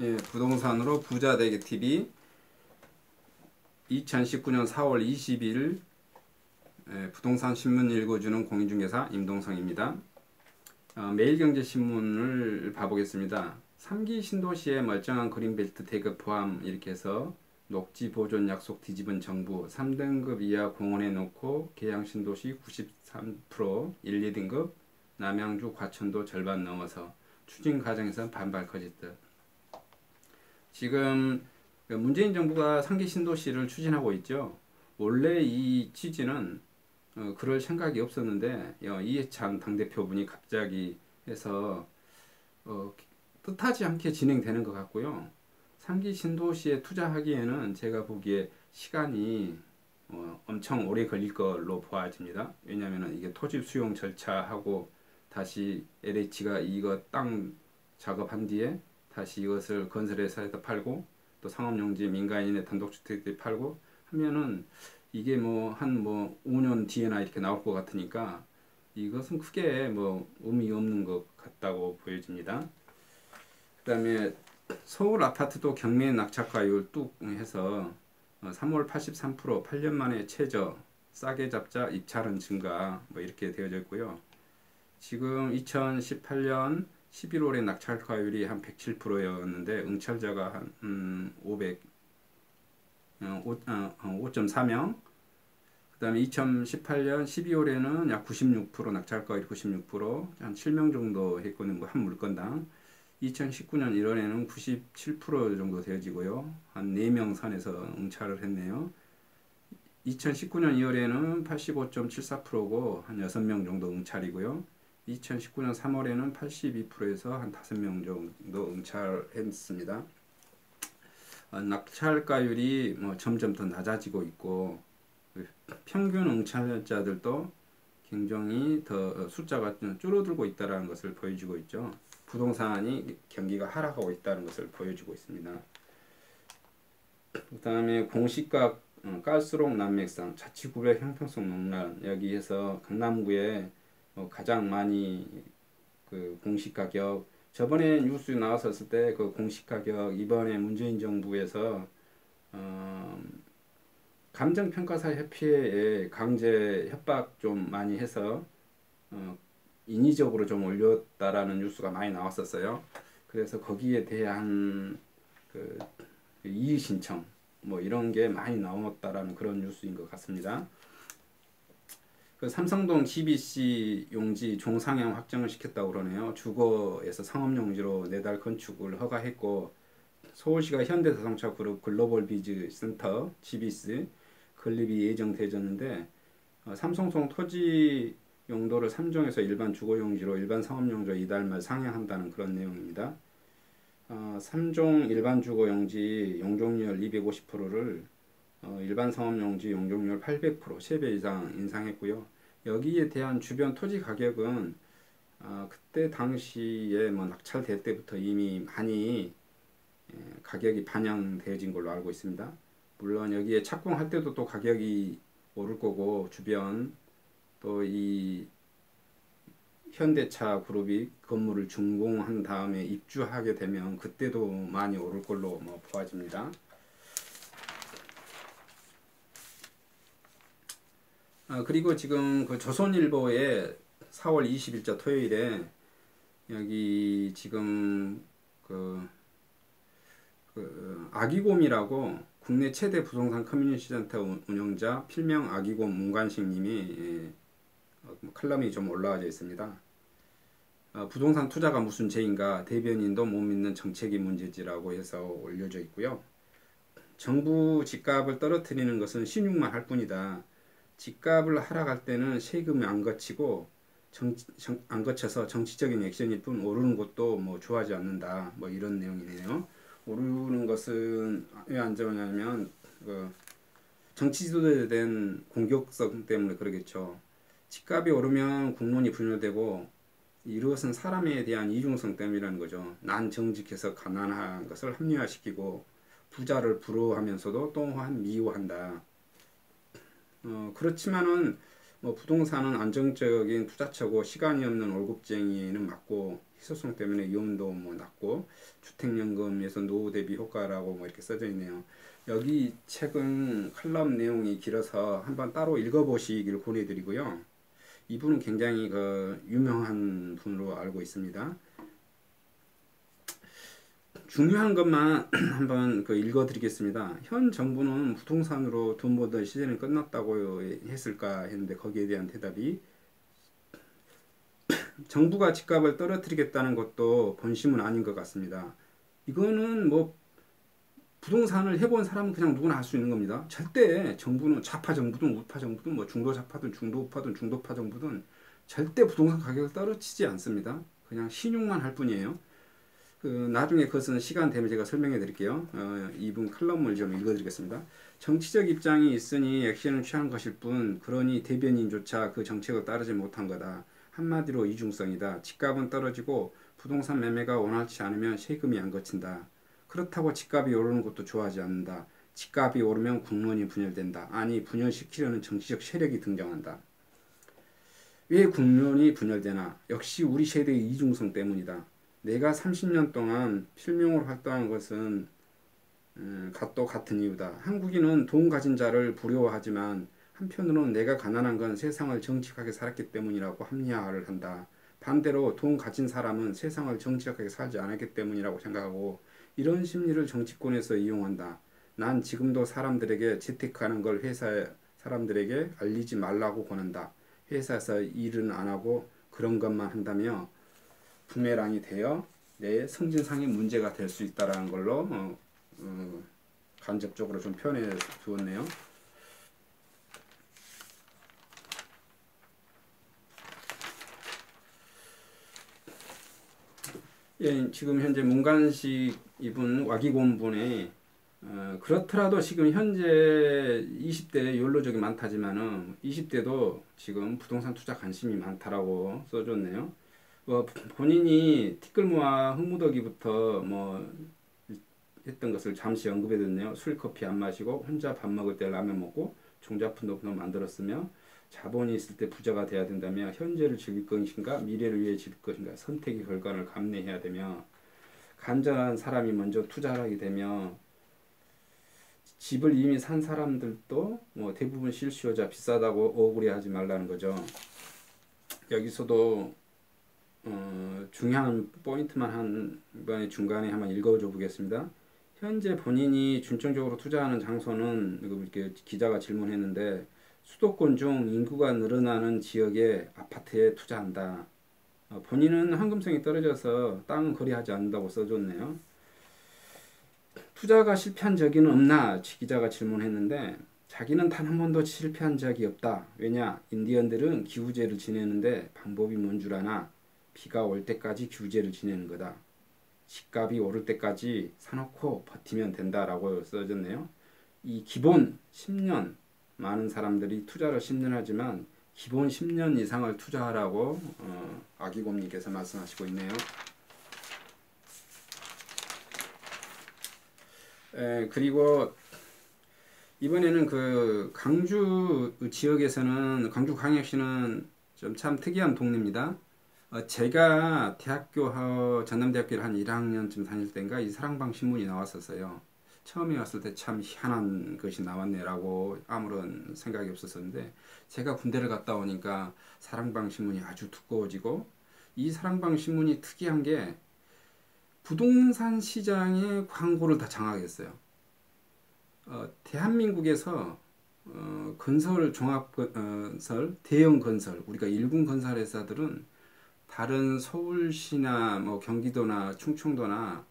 예, 부동산으로 부자 되기 TV 2019년 4월 20일 부동산 신문 읽어주는 공인중개사 임동성입니다. 매일경제신문을 봐보겠습니다. 3기 신도시의 멀쩡한 그린벨트 태그 포함 이렇게 해서 녹지 보존 약속 뒤집은 정부 3등급 이하 공원에 놓고 계양 신도시 93% 1, 2등급 남양주 과천도 절반 넘어서 추진 과정에서 반발 커질 듯. 지금 문재인 정부가 3기 신도시를 추진하고 있죠. 원래 이 취지는 그럴 생각이 없었는데 이해찬 당대표분이 갑자기 해서 뜻하지 않게 진행되는 것 같고요. 3기 신도시에 투자하기에는 제가 보기에 시간이 엄청 오래 걸릴 걸로 보아집니다. 왜냐하면 이게 토지 수용 절차하고 다시 LH가 이거 땅 작업한 뒤에 다시 이것을 건설회사에다 팔고 또 상업용지 민간인의 단독주택들이 팔고 하면은 이게 한 5년 뒤에나 이렇게 나올 것 같으니까 이것은 크게 의미 없는 것 같다고 보여집니다. 그 다음에 서울 아파트도 경매 낙찰가율 뚝 해서 3월 83% 8년 만에 최저 싸게 잡자 입찰은 증가 이렇게 되어져 있고요. 지금 2018년 11월에 낙찰가율이 한 107%였는데 응찰자가 한 5.4명. 그 다음에 2018년 12월에는 약 96% 낙찰가율이 96%, 한 7명 정도 했거든요. 한 물건당. 2019년 1월에는 97% 정도 되어지고요. 한 4명 선에서 응찰을 했네요. 2019년 2월에는 85.74%고 한 6명 정도 응찰이고요. 2019년 3월에는 82%에서 한 5명 정도 응찰했습니다. 낙찰가율이 점점 더 낮아지고 있고 평균 응찰자들도 굉장히 더 숫자가 줄어들고 있다는 것을 보여주고 있죠. 부동산이 경기가 하락하고 있다는 것을 보여주고 있습니다. 그 다음에 공시가 갈수록 난맥상 자치구별 형평성 논란, 여기에서 강남구에 가장 많이 그 공시가격, 저번에 뉴스 나왔었을 때 그 공시가격 이번에 문재인 정부에서 감정평가사 협회에 강제 협박 좀 많이 해서 인위적으로 좀 올렸다라는 뉴스가 많이 나왔었어요. 그래서 거기에 대한 그 이의 신청 이런 게 많이 나왔다라는 그런 뉴스인 것 같습니다. 그 삼성동 GBC 용지 종상향 확정을 시켰다고 그러네요. 주거에서 상업용지로 내달 건축을 허가했고 서울시가 현대자동차 그룹 글로벌 비즈 센터 GBC 건립이 예정되었는데 삼성동 토지 용도를 3종에서 일반 주거용지로 일반 상업용지로 이달 말 상향한다는 그런 내용입니다. 3종 일반 주거용지 용적률 250%를 일반 상업용지 용적률 800% 3배 이상 인상했고요. 여기에 대한 주변 토지 가격은 그때 당시에 낙찰될 때부터 이미 많이 가격이 반영되어진 걸로 알고 있습니다. 물론 여기에 착공할 때도 또 가격이 오를 거고 주변 또 이 현대차 그룹이 건물을 준공한 다음에 입주하게 되면 그때도 많이 오를 걸로 보아집니다. 그리고 지금 그 조선일보에 4월 20일자 토요일에 여기 지금 아기곰이라고 국내 최대 부동산 커뮤니티 센터 운영자 필명 아기곰 문관식 님이 칼럼이 좀 올라와져 있습니다. 부동산 투자가 무슨 죄인가, 대변인도 못 믿는 정책이 문제지라고 해서 올려져 있고요. 정부 집값을 떨어뜨리는 것은 신용만 할 뿐이다. 집값을 하락할 때는 세금이 안 거치고 안 거쳐서 정치적인 액션일 뿐 오르는 것도 좋아하지 않는다. 이런 내용이네요. 오르는 것은 왜 안 좋으냐면 정치 주도된 공격성 때문에 그러겠죠. 집값이 오르면 국론이 분열되고 이것은 사람에 대한 이중성 때문이라는 거죠. 난 정직해서 가난한 것을 합리화시키고 부자를 부러워하면서도 또한 미워한다. 그렇지만은 뭐 부동산은 안정적인 투자처고 시간이 없는 월급쟁이에는 맞고 희소성 때문에 이혼도 뭐 낮고 주택연금에서 노후 대비 효과라고 뭐 이렇게 써져 있네요. 여기 책은 칼럼 내용이 길어서 한번 따로 읽어보시길 권해드리고요. 이분은 굉장히 그 유명한 분으로 알고 있습니다. 중요한 것만 한번 그 읽어드리겠습니다. 현 정부는 부동산으로 돈 벌던 시대는 끝났다고 했을까 했는데 거기에 대한 대답이 정부가 집값을 떨어뜨리겠다는 것도 본심은 아닌 것 같습니다. 이거는 뭐 부동산을 해본 사람은 그냥 누구나 할 수 있는 겁니다. 절대 정부는 좌파 정부든 우파 정부든 뭐 중도 좌파든 중도 우파든 중도파 정부든 절대 부동산 가격을 떨어뜨리지 않습니다. 그냥 신용만 할 뿐이에요. 나중에 그것은 시간 되면 제가 설명해 드릴게요. 이분 칼럼을 좀 읽어 드리겠습니다. 정치적 입장이 있으니 액션을 취한 것일 뿐 그러니 대변인조차 그 정책을 따르지 못한 거다. 한마디로 이중성이다. 집값은 떨어지고 부동산 매매가 원활치 않으면 세금이 안 거친다. 그렇다고 집값이 오르는 것도 좋아하지 않는다. 집값이 오르면 국론이 분열된다. 아니 분열시키려는 정치적 세력이 등장한다. 왜 국론이 분열되나? 역시 우리 세대의 이중성 때문이다. 내가 30년 동안 필명으로 활동한 것은 값도 같은 이유다. 한국인은 돈 가진 자를 부러워하지만 한편으로는 내가 가난한 건 세상을 정직하게 살았기 때문이라고 합리화를 한다. 반대로 돈 가진 사람은 세상을 정직하게 살지 않았기 때문이라고 생각하고 이런 심리를 정치권에서 이용한다. 난 지금도 사람들에게 재테크하는 걸 회사 사람들에게 알리지 말라고 권한다. 회사에서 일은 안 하고 그런 것만 한다며 부메랑이 되어 내 성진상의 문제가 될 수 있다라는 걸로 간접적으로 좀 표현해 주었네요. 예, 지금 현재 문관식 이분 와기곤분의 그렇더라도 지금 현재 20대 연로족이 많다지만은 20대도 지금 부동산 투자 관심이 많다라고 써줬네요. 본인이 티끌모아 흥무더기부터 뭐 했던 것을 잠시 언급해뒀네요. 술, 커피 안 마시고 혼자 밥 먹을 때 라면 먹고 종자품도 만들었으며 자본이 있을 때 부자가 돼야 된다며 현재를 즐길 것인가 미래를 위해 즐길 것인가 선택의 결과를 감내해야 되며 간절한 사람이 먼저 투자를 하게 되며 집을 이미 산 사람들도 뭐 대부분 실수요자 비싸다고 억울해하지 말라는 거죠. 여기서도 중요한 포인트만 한 번에 중간에 한번 읽어줘 보겠습니다. 현재 본인이 중점적으로 투자하는 장소는 이렇게 기자가 질문했는데 수도권 중 인구가 늘어나는 지역의 아파트에 투자한다. 본인은 황금성이 떨어져서 땅은 거래하지 않는다고 써줬네요. 투자가 실패한 적이 없나? 기자가 질문했는데 자기는 단 한 번도 실패한 적이 없다. 왜냐? 인디언들은 기우제를 지내는데 방법이 뭔 줄 아나? 비가 올 때까지 기우제를 지내는 거다. 집값이 오를 때까지 사놓고 버티면 된다라고 써졌네요. 이 기본 10년 많은 사람들이 투자를 10년 하지만 기본 10년 이상을 투자하라고 아기곰님께서 말씀하시고 있네요. 그리고 이번에는 그 강주 지역에서는 강주 광역시는 좀 참 특이한 동네입니다. 제가 전남대학교를 한 1학년쯤 다닐 때인가 이 사랑방 신문이 나왔었어요. 처음에 왔을 때 참 희한한 것이 나왔네라고 아무런 생각이 없었었는데 제가 군대를 갔다 오니까 사랑방 신문이 아주 두꺼워지고 이 사랑방 신문이 특이한 게 부동산 시장의 광고를 다 장악했어요. 대한민국에서 건설 종합건설 대형 건설 우리가 일군 건설 회사들은 다른 서울시나 뭐 경기도나 충청도나